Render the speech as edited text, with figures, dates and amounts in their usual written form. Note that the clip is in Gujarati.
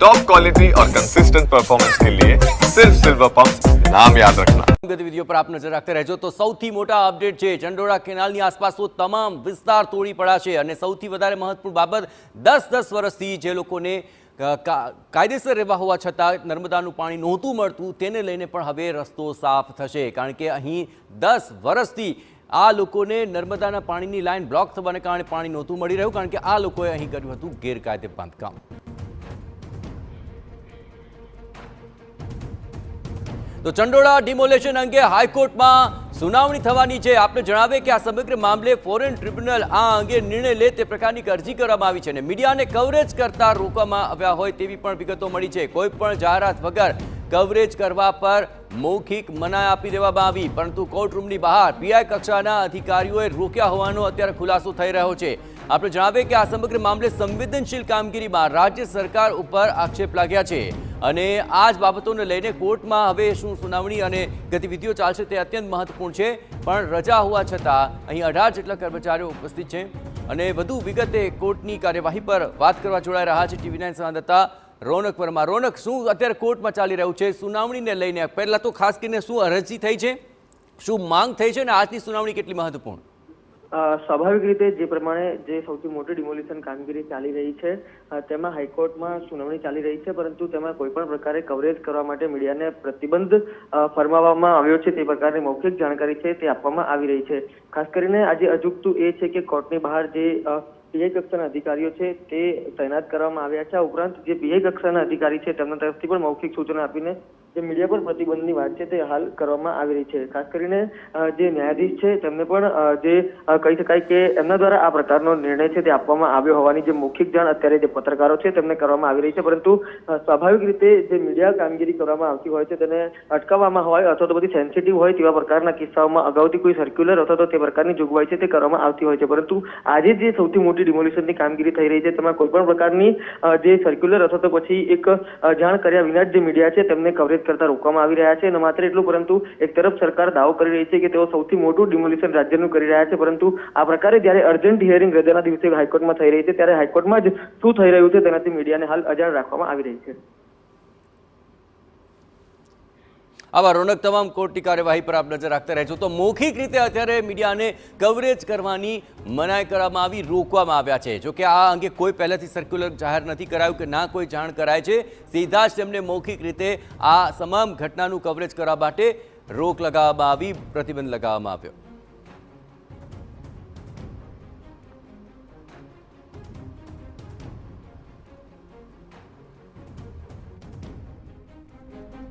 टॉप क्वालिटी और कंसिस्टेंट परफॉर्मेंस के लिए सिर्फ सिल्वर पंप नाम याद रखना। ગતિવિધિઓ પર આપ નજર રાખતા રહેજો। તો સૌથી મોટા અપડેટ છે ચંડોળા કેનાલની આસપાસનો તમામ વિસ્તાર તોડી પડાશે અને સૌથી વધારે મહત્વપૂર્ણ બાબત 10 વર્ષથી જે લોકોને કાયદેસર રહેવા હોવા છતાં નર્મદાનું પાણી નહોતું મળતું તેને લઈને પણ હવે રસ્તો સાફ થશે, કારણ કે અહીં 10 વર્ષથી આ લોકોને નર્મદાના પાણીની લાઈન બ્લોક થવાને કારણે પાણી નહોતું મળી રહ્યું, કારણ કે આ લોકોએ અહીં કર્યું હતું ગેરકાયદે બાંધકામ। તો ચંડોળા ડિમોલેશન અંગે હાઈકોર્ટમાં સુનાવણી થવાની છે। આપને જણાવે કે આ સમગ્ર મામલે ફોરેન ટ્રિબ્યુનલ આ અંગે નિર્ણય લે તે પ્રકારની અરજી કરવામાં આવી છે અને મીડિયાને કવરેજ કરતા રોકવામાં આવ્યા હોય તેવી પણ વિગતો મળી છે। કોઈ પણ જાહેરાત વગર કવરેજ કરવા પર મૌખિક મનાઈ આપી દેવામાં આવી, પરંતુ કોર્ટરૂમની બહાર પીઆઈ કક્ષાના અધિકારીઓએ રોક્યા હોવાનો અત્યારે ખુલાસો થઈ રહ્યો છે। આપણે જણાવીએ કે આ સમગ્ર મામલે સંવેદનશીલ કામગીરીમાં રાજ્ય સરકાર ઉપર આક્ષેપ લાગ્યા છે અને આ જ બાબતોને લઈને કોર્ટમાં હવે શું સુનાવણી અને ગતિવિધિઓ ચાલશે તે અત્યંત મહત્વપૂર્ણ છે। પણ રજા હોવા છતાં અહીં 18 જેટલા કર્મચારીઓ ઉપસ્થિત છે અને વધુ વિગતે કોર્ટની કાર્યવાહી પર વાત કરવા જોડાઈ રહ્યા છે TV9 સંવાદદાતા રોનક વર્મા। રોનક, શું અત્યારે કોર્ટમાં ચાલી રહ્યું છે સુનાવણીને લઈને? પહેલા તો ખાસ કરીને શું અરજી થઈ છે, શું માંગ થઈ છે અને આજની સુનાવણી કેટલી મહત્વપૂર્ણ? સ્વાભાવિક રીતે જે પ્રમાણે જે સૌથી મોટી ડિમોલિશન કામગીરી ચાલી રહી છે તેમાં હાઈકોર્ટમાં સુનાવણી ચાલી રહી છે, પરંતુ તેમાં કોઈ પણ પ્રકારે કવરેજ કરવા માટે મીડિયાને પ્રતિબંધ ફરમાવવામાં આવ્યો છે તે પ્રકારની મૌખિક જાણકારી છે તે આપવામાં આવી રહી છે। ખાસ કરીને આજે અજુગતું એ છે કે કોર્ટની બહાર જે પીઆઈ કક્ષાના અધિકારીઓ છે તે તૈનાત કરવામાં આવ્યા છે। આ ઉપરાંત જે પીઆઈ કક્ષાના અધિકારી છે તેમના તરફથી પણ મૌખિક સૂચનો આપીને જે મીડિયા પર પ્રતિબંધની વાત છે તે હાલ કરવામાં આવી રહી છે। ખાસ કરીને જે ન્યાયાધીશ છે તેમને પણ જે કહી શકાય કે એમના દ્વારા આ પ્રકારનો નિર્ણય છે તે આપવામાં આવ્યો હોવાની જે મૌખિક જાણ અત્યારે જે પત્રકારો છે તેમને કરવામાં આવી રહી છે, પરંતુ સ્વાભાવિક રીતે જે મીડિયા કામગીરી કરવામાં આવતી હોય છે તેને અટકાવવામાં હોય અથવા તો બધી સેન્સિટિવ હોય તેવા પ્રકારના કિસ્સાઓમાં અગાઉથી કોઈ સર્ક્યુલર અથવા તો તે પ્રકારની જોગવાઈ છે તે કરવામાં આવતી હોય છે, પરંતુ આજે જે સૌથી મોટી ડિમોલિશનની કામગીરી થઈ રહી છે તેમાં કોઈ પણ પ્રકારની જે સર્ક્યુલર અથવા તો પછી એક જાણ કર્યા વિના જે મીડિયા છે તેમને કવરેજ કરતા રોકવામાં આવી રહ્યા છે। અને માત્ર એટલું, પરંતુ એક તરફ સરકાર દાવો કરી રહી છે કે તેઓ સૌથી મોટું ડિમોલિશન રાજ્યનું કરી રહ્યા છે, પરંતુ આ પ્રકારે જ્યારે અર્જન્ટ હિયરિંગ રજાના દિવસે હાઈકોર્ટમાં થઈ રહી છે ત્યારે હાઈકોર્ટમાં જ શું થઈ રહ્યું છે તેનાથી મીડિયાને હાલ અજાણ રાખવામાં આવી રહી છે। આવા રોનક, તમામ કોર્ટની કાર્યવાહી પર આપ નજર રાખતા રહેજો। તો મૌખિક રીતે અત્યારે મીડિયાને કવરેજ કરવાની મનાઈ કરવામાં આવી, રોકવામાં આવ્યા છે। જો કે આ અંગે કોઈ પહેલાથી સર્ક્યુલર જાહેર નથી કરાયું કે ના કોઈ જાણ કરાય છે, સીધા જ તેમને મૌખિક રીતે આ તમામ ઘટનાનું કવરેજ કરવા માટે રોક લગાવવામાં આવી, પ્રતિબંધ લગાવવામાં આવ્યો।